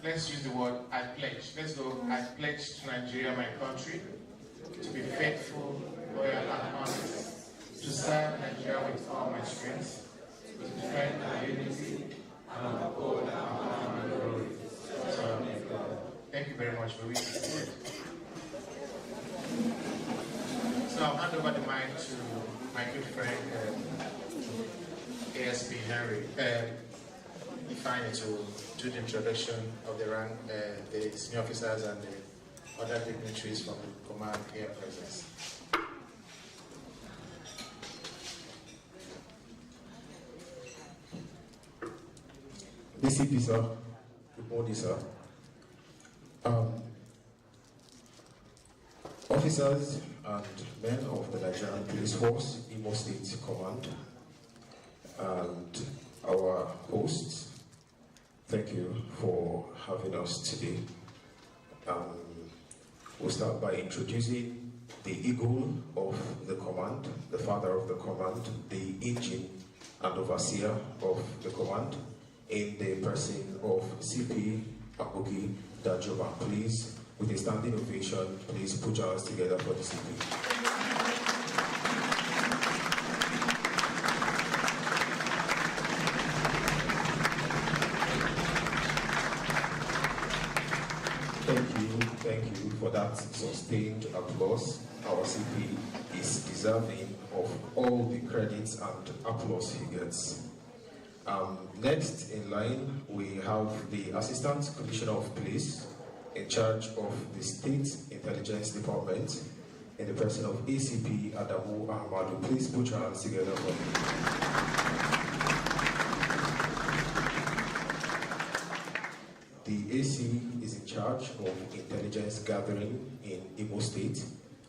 let's use the word I pledge. Let's go. I pledge to Nigeria, my country, to be faithful, loyal, and honest, to serve Nigeria with all my strength, to defend our unity and uphold our honor and glory. So, thank you very much for listening. So I'll hand over the mic to my good friend, ASP Henry. Ifeanyi to do the introduction of the rank, the senior officers and the other dignitaries from the command here present. DCP, sir. Good morning, sir. Officers and men of the Nigerian Police Force, Imo State Command, and our hosts, thank you for having us today. We'll start by introducing the eagle of the command, the father of the command, the engine and overseer of the command, in the person of CP Akpoki Dajoba. Please, with a standing ovation, please put your hands together for the CP. Thank you for that sustained applause. Our CP is deserving of all the credits and applause he gets. Next in line, we have the Assistant Commissioner of Police in charge of the State Intelligence Department in the person of ACP Adamu Ahmadu. Please put your hands together for me. The AC is in charge of intelligence gathering in Imo State,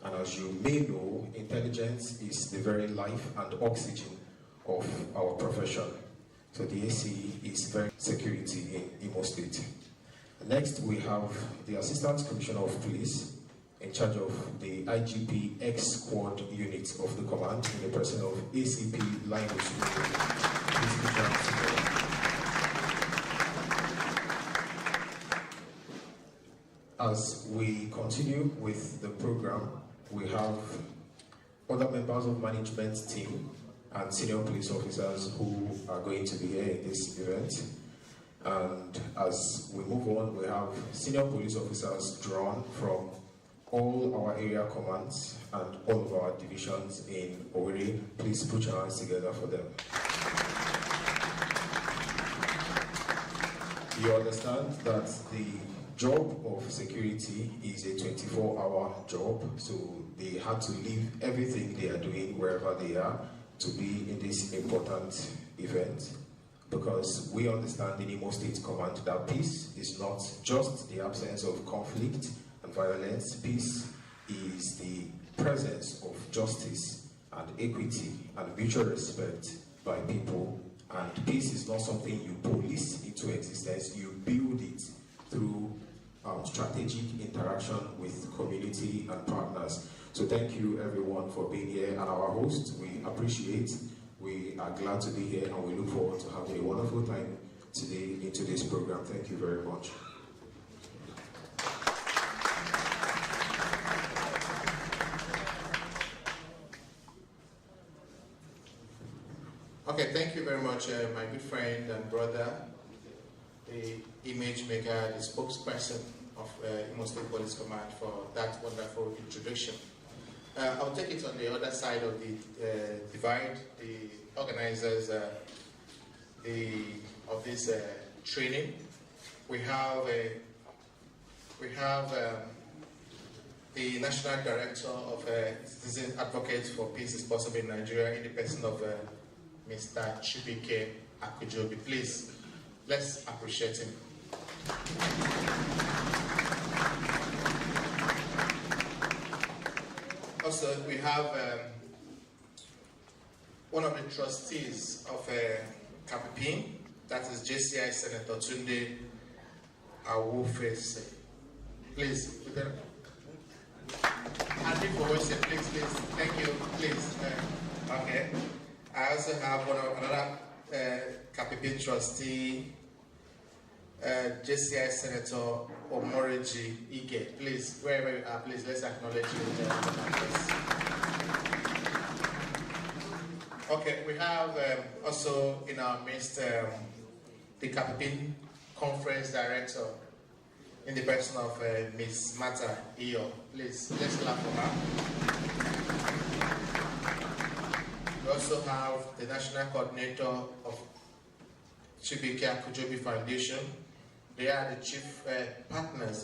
and as you may know, intelligence is the very life and oxygen of our profession. So the AC is very security in Imo State. Next, we have the Assistant Commissioner of Police in charge of the IGP X Squad unit of the command in the person of ACP Linus. As we continue with the program, we have other members of management team and senior police officers who are going to be here in this event. And as we move on, we have senior police officers drawn from all our area commands and all of our divisions in Owerri. Please put your hands together for them. You understand that the job of security is a 24-hour job, so they had to leave everything they are doing wherever they are to be in this important event, because we understand in Imo State Command that peace is not just the absence of conflict and violence. Peace is the presence of justice and equity and mutual respect by people, and peace is not something you police into existence, you build it through strategic interaction with community and partners. So thank you everyone for being here, and our hosts, we appreciate, we are glad to be here, and we look forward to having a wonderful time today into this program. Thank you very much. Okay, thank you very much, my good friend and brother, the image maker, the spokesperson of Imo State Police Command, for that wonderful introduction. I'll take it on the other side of the divide, the organizers of this training. We have the National Director of Citizen Advocates for Peace is Possible in Nigeria, in the person of Mr. Chibike Akujobi. Please, let's appreciate him. Also, we have one of the trustees of Kapipin, that is JCI Senator Tunde Awofese. Please, and for voice, please, thank you, please. Okay. I also have another Kapipin trustee, JCI Senator Omoreji Ike. Please, wherever you are, please let's acknowledge you. Okay, we have also in our midst the Capipin Conference Director in the person of Ms. Mata Iyo. Please, let's clap for her. We also have the National Coordinator of Chibuike Akujobi Foundation. They are the chief partners,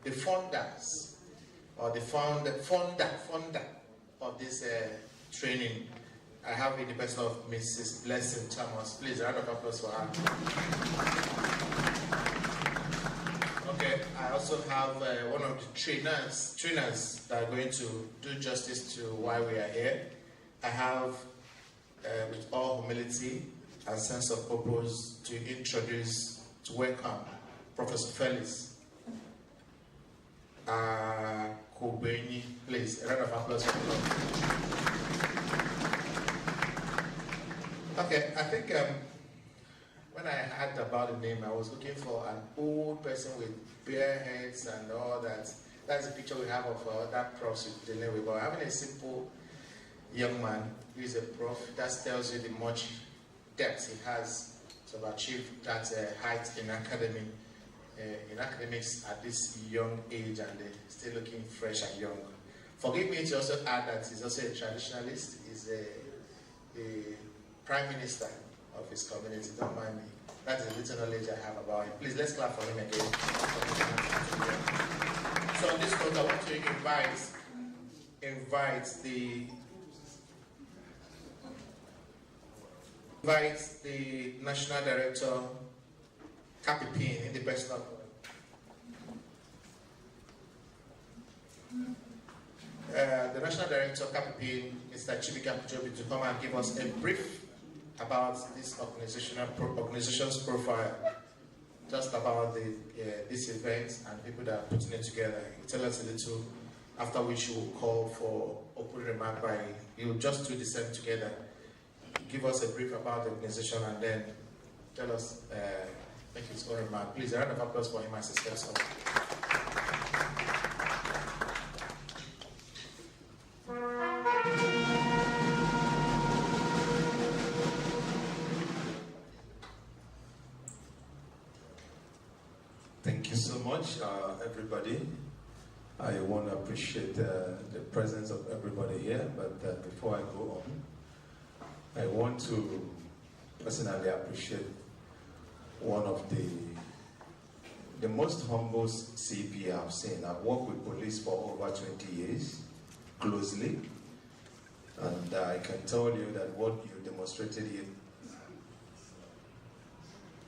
the funders, or the funder of this training. I have in the person of Mrs. Blessing Thomas. Please, a round of applause for her. Okay, I also have one of the trainers that are going to do justice to why we are here. I have, with all humility and sense of purpose, to introduce, to welcome Professor Felix Kobeni. Please, a round of applause for him. Okay, I think when I heard about the name, I was looking for an old person with bare heads and all that. That's the picture we have of that prof we're dealing with. But having a simple young man who is a prof, that tells you the much depth he has to have achieved that height in academics at this young age, and still looking fresh and young. Forgive me to also add that he's also a traditionalist. He's a Prime Minister of his community. Don't mind me. That's the little knowledge I have about him. Please, let's clap for him again. So on this note, I want to invite the National Director, Capipin, in the person of the National Director, Capipin, Mr. Chibuike Akujobi, to come and give us a brief about this organization's profile, just about this event and people that are putting it together. Tell us a little, after which you will call for opening remark by, you will just do the same together. Give us a brief about the organization and then tell us, make his own remark. Please, a round of applause for him as his first. Thank you so much, everybody. I want to appreciate the presence of everybody here, but before I go on, I want to personally appreciate one of the most humble CP I've seen. I've worked with police for over 20 years, closely, and I can tell you that what you demonstrated here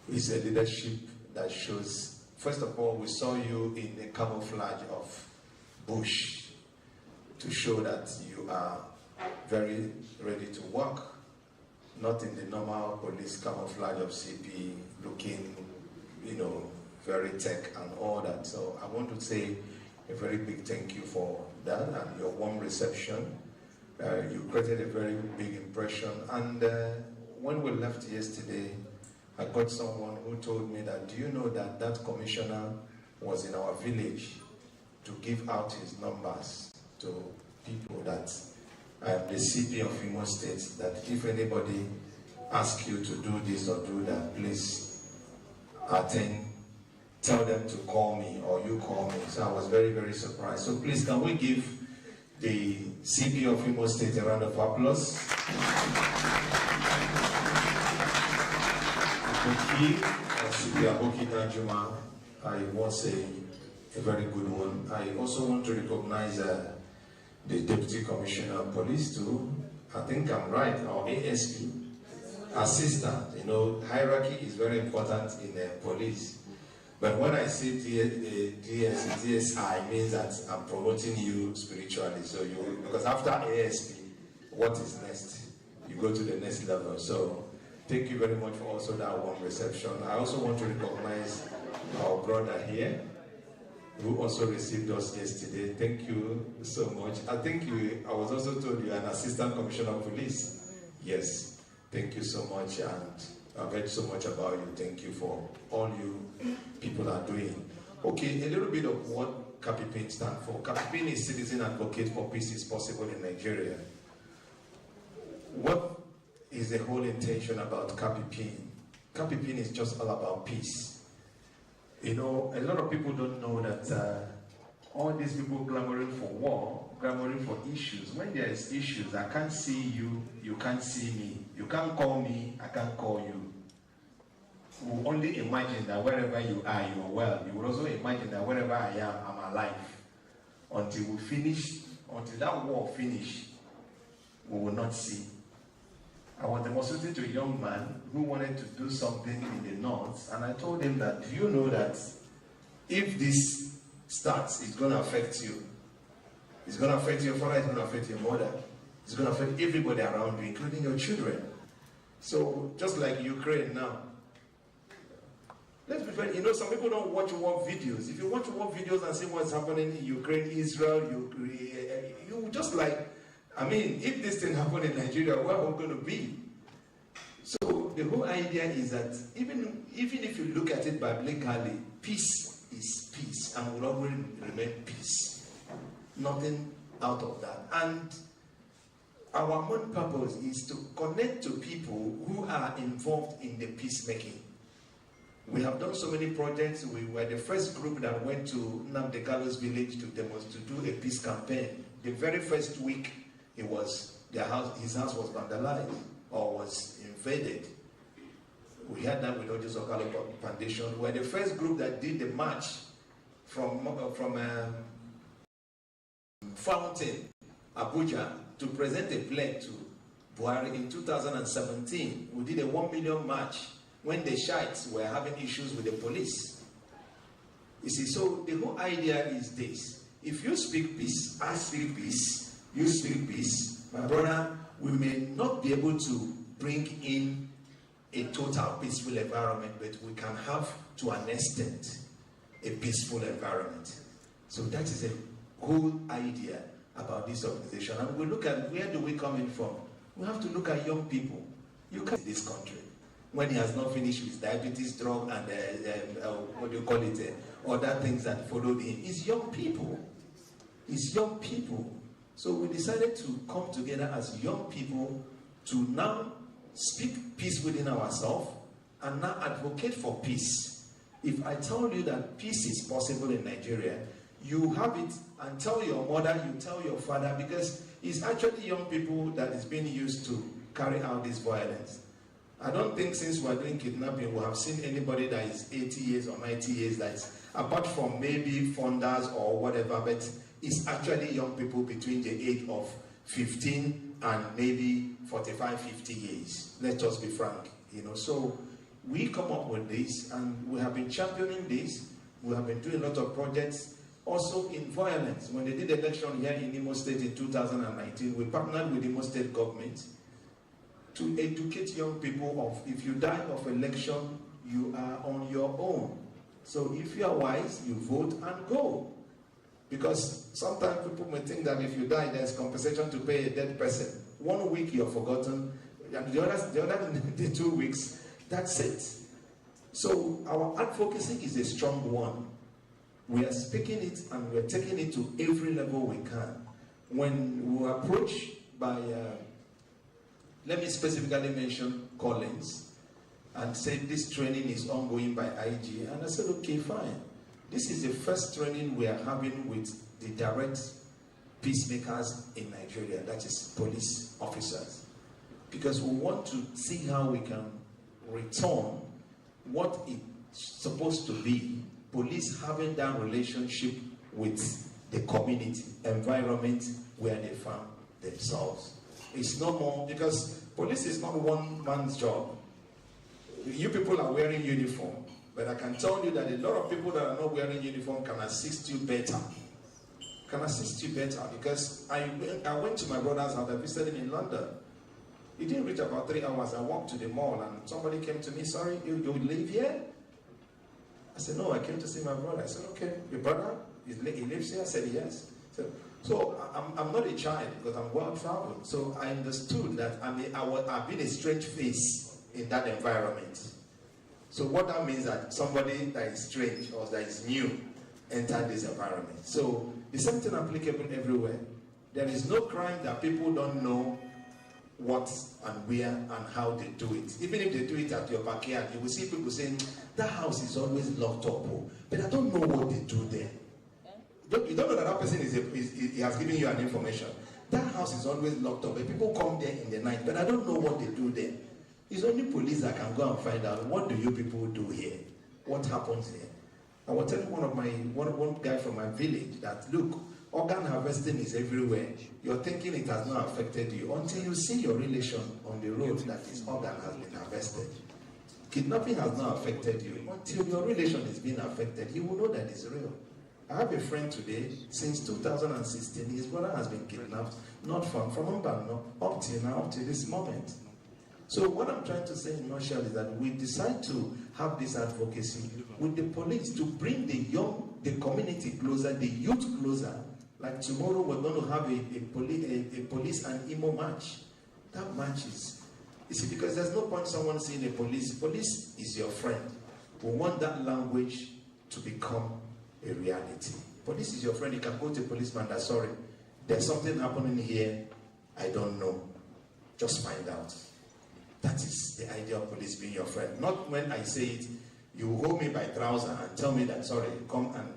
is a leadership that shows. First of all, we saw you in the camouflage of bush to show that you are very ready to work, not in the normal police camouflage of CP, looking, very tech and all that. So I want to say a very big thank you for that and your warm reception. You created a very big impression. And when we left yesterday, I got someone who told me that, do you know that that commissioner was in our village to give out his numbers to people that I am the CP of Imo State, that if anybody asks you to do this or do that, please tell them to call me or you call me. So I was very, very surprised. So please, can we give the CP of Imo State a round of applause? Aboki Danjuma, I was a very good one. I also want to recognize the Deputy Commissioner of Police too. I think I'm right, or ASP, assistant. Hierarchy is very important in police. But when I say DSI, means that I'm promoting you spiritually. So because after ASP, what is next? You go to the next level. So thank you very much for also that warm reception. I also want to recognize our brother here, who also received us yesterday. Thank you so much. I think I was also told you're an assistant commissioner of police. Yes, thank you so much. And I've heard so much about you. Thank you for all you people are doing. Okay, a little bit of what CAPIPIN stands for. CAPIPIN is Citizen Advocate for Peace is Possible in Nigeria. What is the whole intention about CAPIPIN? CAPIPIN is just all about peace. You know, a lot of people don't know that all these people clamoring for war, clamoring for issues. When there is issues, I can't see you, you can't see me. You can't call me, I can't call you. We only imagine that wherever you are, you are well. You will also imagine that wherever I am, I'm alive. Until we finish, until that war finish, we will not see. I was demonstrating to a young man who wanted to do something in the north, and I told him that, do you know that if this starts, it's going to affect you. It's going to affect your father, it's going to affect your mother. It's going to affect everybody around you, including your children. So, just like Ukraine now. Let's be fair, you know, some people don't watch war videos. If you watch war videos and see what's happening in Ukraine, Israel, you just like, I mean, if this thing happened in Nigeria, where are we going to be? So, the whole idea is that even if you look at it biblically, peace is peace and will always remain peace. Nothing out of that. And our main purpose is to connect to people who are involved in the peacemaking. We have done so many projects. We were the first group that went to Nnamdi Kalu's village to do a peace campaign. The very first week, his house was vandalized or was invaded. We had that with Ojo Sokalo Foundation. We were the first group that did the march from Fountain, Abuja, to present a plaque to Buhari in 2017. We did a 1 million march when the Shiites were having issues with the police. You see, so the whole idea is this. If you speak peace, I speak peace, you speak peace, my brother, we may not be able to bring in a total peaceful environment, but we can have, to an extent, a peaceful environment. So that is the whole idea about this organization. And we look at where do we come in from. We have to look at young people. You come to this country when he has not finished with diabetes, drug, and what do you call it, other things that followed him. It's young people. It's young people. So we decided to come together as young people to now speak peace within ourselves and now advocate for peace. If I tell you that peace is possible in Nigeria, you have it, and tell your mother, you tell your father, because it's actually young people that is being used to carry out this violence. I don't think since we're doing kidnapping, we have seen anybody that is 80 years or 90 years, that's apart from maybe funders or whatever, but it's actually young people between the age of 15 and maybe 45, 50 years. Let's just be frank, you know. So we come up with this, and we have been championing this. We have been doing a lot of projects. Also in violence, when they did the election here in Imo State in 2019, we partnered with Imo State government to educate young people of, if you die of election, you are on your own. So if you are wise, you vote and go. Because sometimes people may think that if you die, there's compensation to pay a dead person. 1 week you're forgotten, and the 2 weeks, that's it. So our advocacy is a strong one. We are speaking it and we're taking it to every level we can. When we were approached by, let me specifically mention Collins, and said this training is ongoing by IG, and I said, okay, fine. This is the first training we are having with the direct peacemakers in Nigeria, that is police officers. Because we want to see how we can return what it's supposed to be, police having that relationship with the community, environment where they found themselves. It's no more, because police is not one man's job. You people are wearing uniform, but I can tell you that a lot of people that are not wearing uniform can assist you better. Can assist you better, because I went to my brother's house. I visited him in London. It didn't reach about 3 hours. I walked to the mall and somebody came to me, sorry, you live here? I said, no, I came to see my brother. I said, okay, your brother, he lives here? I said, yes. So I'm not a child because I'm well traveled. So I understood that I've been a strange face in that environment. So what that means that somebody that is strange or that is new entered this environment. So the same thing applicable everywhere. There is no crime that people don't know what and where and how they do it. Even if they do it at your backyard, you will see people saying, that house is always locked up, but I don't know what they do there. You don't know that that person he has given you an information. That house is always locked up, but people come there in the night, but I don't know what they do there. It's only police that can go and find out, what do you people do here? What happens here? I was telling one guy from my village that, look, organ harvesting is everywhere. You're thinking it has not affected you until you see your relation on the road that his organ has been harvested. Kidnapping has not affected you until your relation is being affected. You will know that it's real. I have a friend today, since 2016, his brother has been kidnapped, not from Mbano, up till now, up to this moment. So what I'm trying to say in a nutshell is that we decide to have this advocacy with the police to bring the community closer, the youth closer. Like tomorrow we're going to have a police and emo match. That match is, you see, because there's no point someone saying a police is your friend. We want that language to become a reality. Police is your friend. You can go to a policeman that's sorry, there's something happening here, I don't know. Just find out. That is the idea of police being your friend. Not when I say it, you hold me by trouser and tell me that, sorry, come and,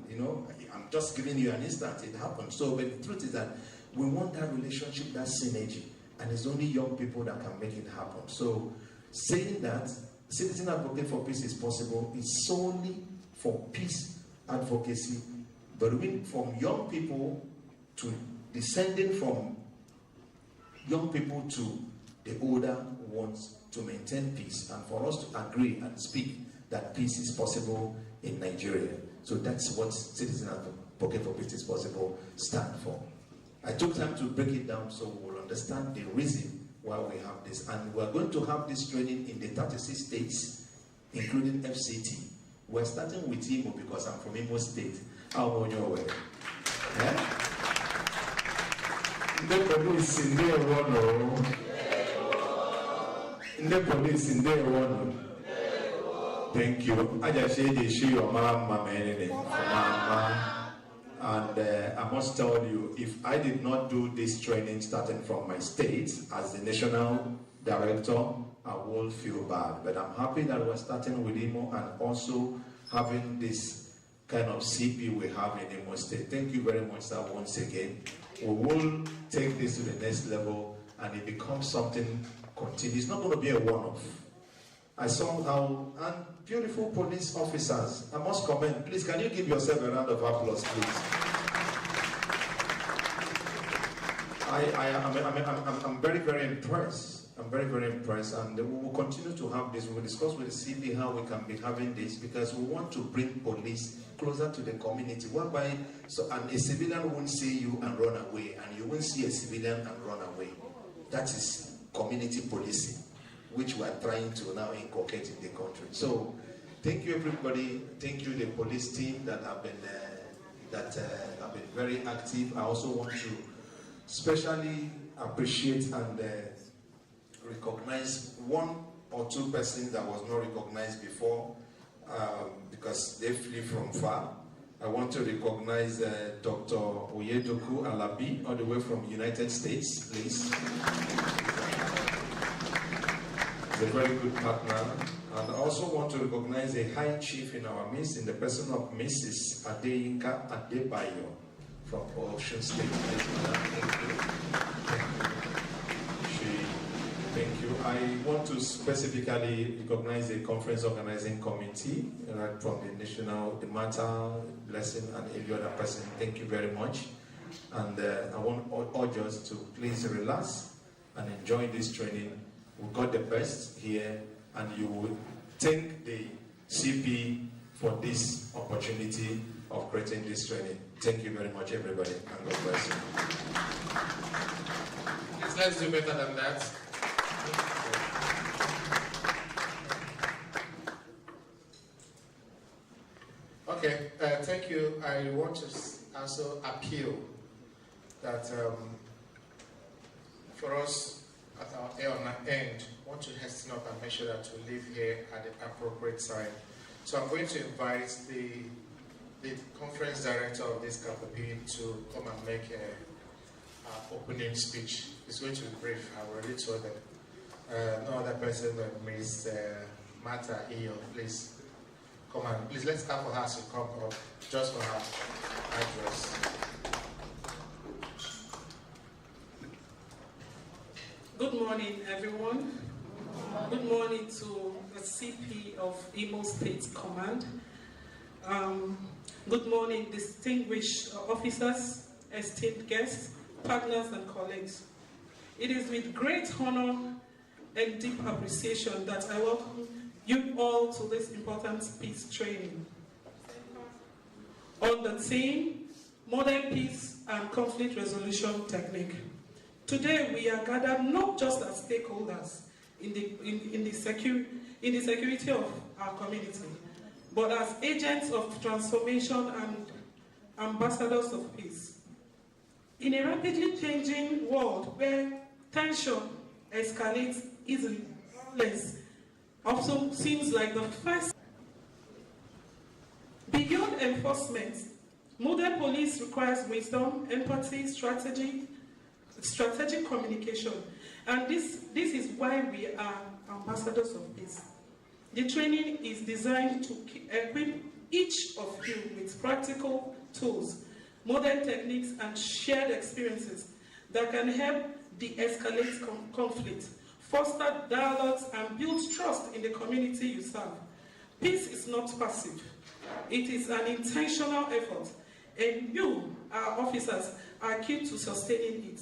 I'm just giving you an instant, it happened. So, but the truth is that we want that relationship, that synergy, and it's only young people that can make it happen. So, saying that Citizen Advocate for Peace is possible is solely for peace advocacy, but from young people to descending from young people to the older ones to maintain peace, and for us to agree and speak that peace is possible in Nigeria. So that's what Citizen Advocate for Peace is possible stand for. I took time to break it down so we'll understand the reason why we have this. And we're going to have this training in the 36 states, including FCT. We're starting with Imo because I'm from Imo State. How on your way? The police in there one. The police in there one. Thank you. I just said they show your mama, and I must tell you, if I did not do this training starting from my state as the national director, I will feel bad. But I'm happy that we're starting with Imo and also having this kind of CP we have in Imo State. Thank you very much, sir, once again. We will take this to the next level and it becomes something continuous. It's not going to be a one-off. I saw how, and beautiful police officers, I must comment, please can you give yourself a round of applause, please? I'm very, very impressed. I'm very, very impressed, and we will continue to have this. We will discuss with the CP how we can be having this, because we want to bring police closer to the community, whereby a civilian won't see you and run away, and you won't see a civilian and run away. That is community policing, which we are trying to now inculcate in the country. So, thank you everybody. Thank you the police team that have been very active. I also want to especially appreciate and recognize one or two persons that was not recognized before because they flew from far. I want to recognize Dr. Oyedoku Alabi, all the way from United States, please. He's a very good partner. And I also want to recognize a high chief in our midst, in the person of Mrs. Adeyinka Adebayo from Osun State. Thank you. I want to specifically recognize the conference organizing committee, right from the national, the Martha, Blessing, and every other person. Thank you very much. And I want all us to please relax and enjoy this training. We got the best here, and you will thank the CP for this opportunity of creating this training. Thank you very much, everybody, and God bless you. Please, let's do better than that. Okay, thank you. I want to also appeal that for us at our end, want to hasten up and make sure that we leave here at the appropriate time. So I'm going to invite the conference director of this KPP to come and make an opening speech. It's going to be brief. I already told them. No other person than Ms. Martha Iyo, please come and please let's clap for her to come up just for her address. Good morning, everyone. Good morning to the CP of Imo State Command. Good morning, distinguished officers, esteemed guests, partners, and colleagues. It is with great honor and deep appreciation that I welcome you all to this important peace training. On the theme, Modern Peace and Conflict Resolution Technique. Today we are gathered not just as stakeholders in the security of our community, but as agents of transformation and ambassadors of peace. In a rapidly changing world where tension escalates easily, violence also seems like the first. Beyond enforcement, modern police requires wisdom, empathy, strategic communication, and this is why we are ambassadors of peace. The training is designed to equip each of you with practical tools, modern techniques, and shared experiences that can help de-escalate conflict, foster dialogues, and build trust in the community you serve. Peace is not passive. It is an intentional effort, and you, our officers, are key to sustaining it.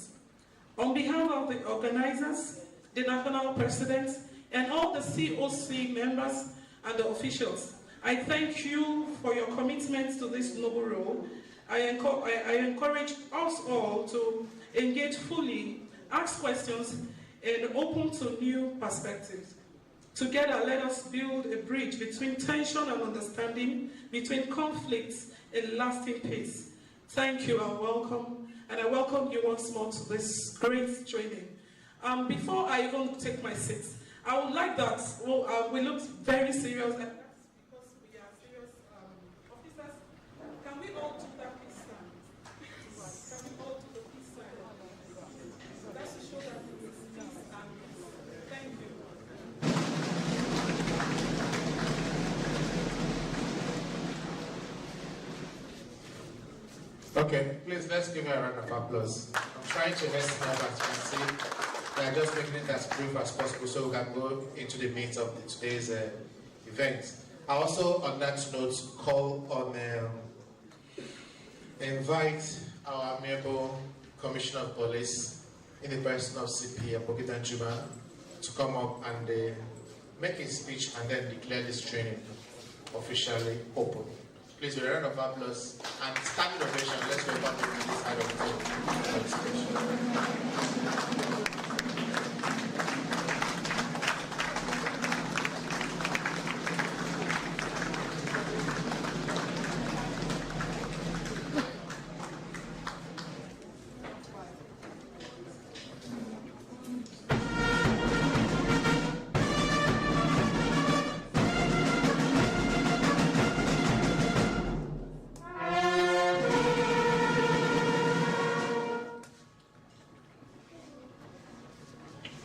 On behalf of the organizers, the national president, and all the COC members and the officials, I thank you for your commitment to this noble role. I encourage us all to engage fully, ask questions, and open to new perspectives. Together, let us build a bridge between tension and understanding, between conflicts and lasting peace. Thank you and welcome, and I welcome you once more to this great training. Before I even take my seat, I would like that we look very serious, and that's because we are serious officers. Can we all do that peace sign? Can we all do the peace sign? That's to show that it is peace and peace. Thank you. Okay, please let's give her a round of applause. I'm trying to hasten up, as you can see. We are just making it as brief as possible so we can go into the meat of today's event. I also, on that note, call on invite our amiable Commissioner of Police in the person of CP Aboki Danjuma to come up and make his speech and then declare this training officially open. Please, with a round of applause and standing ovation, let's welcome him to this side of the speech.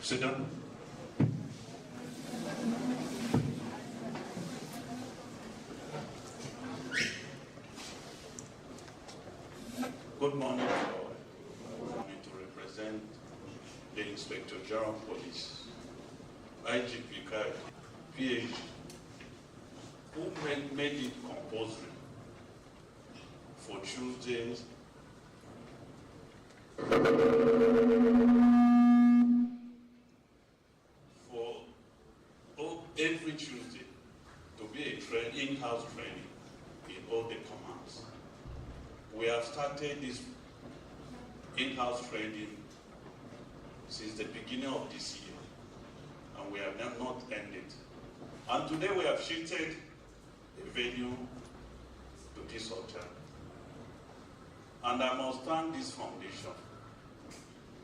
Sit down. Good morning to all. I'm coming to represent the Inspector General of Police, IGP Kai, PhD, who made it compulsory for Tuesdays every Tuesday to be a in-house training in all the commands. We have started this in-house training since the beginning of this year, and we have not ended. And today we have shifted the venue to this hotel. And I must thank this foundation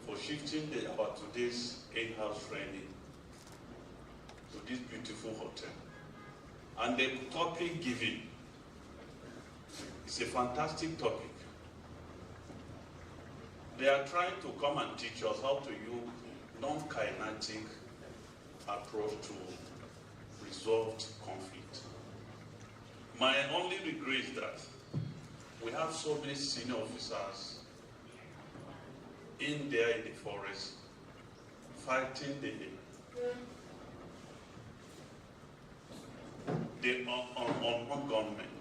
for shifting our today's in-house training to this beautiful hotel. And the topic given is a fantastic topic. They are trying to come and teach us how to use non-kinetic approach to resolve conflict. My only regret is that we have so many senior officers in there in the forest fighting the unarmed gunmen.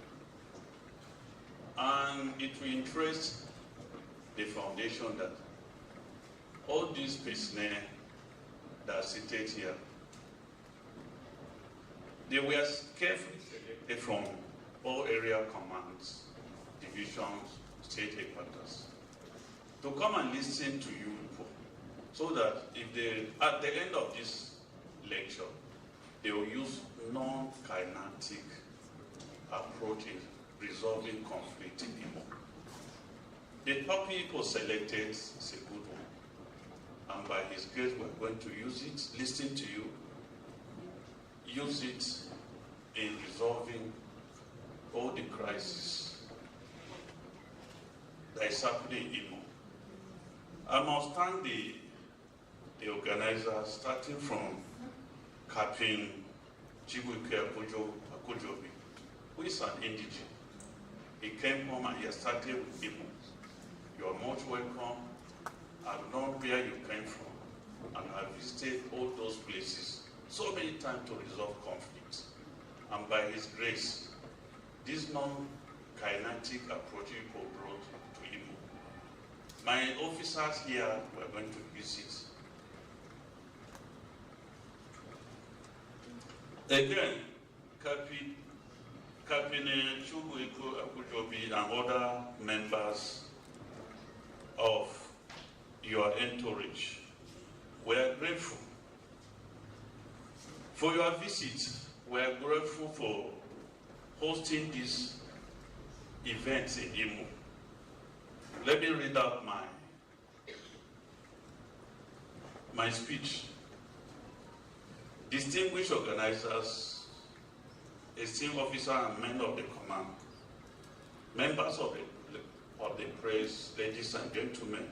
And it will interest the foundation that all these personnel that are seated here, they were scared from all area commands, divisions, state headquarters, to come and listen to you people, so that if they, at the end of this lecture, they will use non-kinetic approach in resolving conflict in Imo. The topic was selected is a good one, and by His grace we're going to use it, listen to you, use it in resolving all the crises that is happening in Imo. I must thank the organizers, starting from Captain Chibuike Akojobi, who is an indigene. He came home and he started with Imo. You are most welcome. I've known where you came from, and I've visited all those places so many times to resolve conflicts. And by His grace, this non-kinetic approach you brought to Imo. My officers here were going to visit. Again, Captain Chubuiko Akujobi and other members of your entourage, we are grateful for your visit. We are grateful for hosting this event in Imo. Let me read out my speech. Distinguished organizers, esteemed officers and men of the command, members of the press, ladies and gentlemen,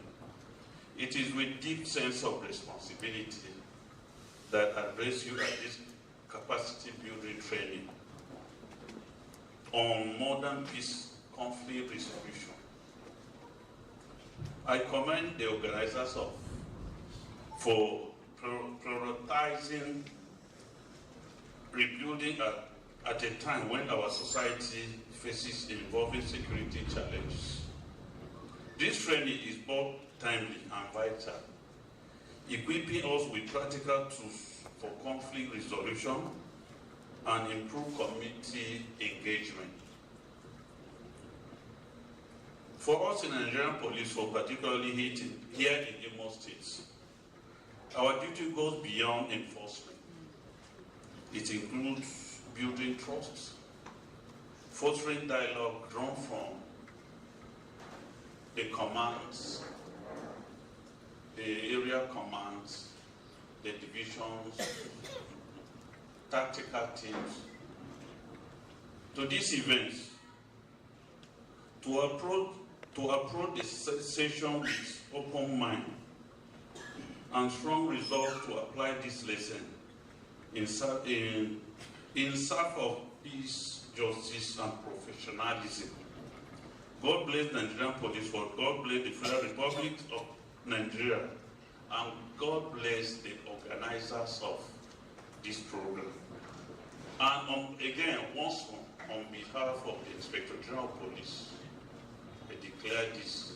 it is with deep sense of responsibility that I address you at this capacity building training on modern peace conflict resolution. I commend the organizers for prioritizing rebuilding at a time when our society faces evolving security challenges. This training is both timely and vital, equipping us with practical tools for conflict resolution and improved community engagement. For us in the Nigerian police, for particularly here in Imo State, our duty goes beyond enforcement. It includes building trust, fostering dialogue drawn from the commands, the area commands, the divisions, tactical teams, to these events, to approach the session with open mind and strong resolve to apply this lesson in serve of peace, justice, and professionalism. God bless the Nigerian police, for God bless the Federal Republic of Nigeria, and God bless the organizers of this program. And again, once more, on behalf of the Inspector General of Police, I declare this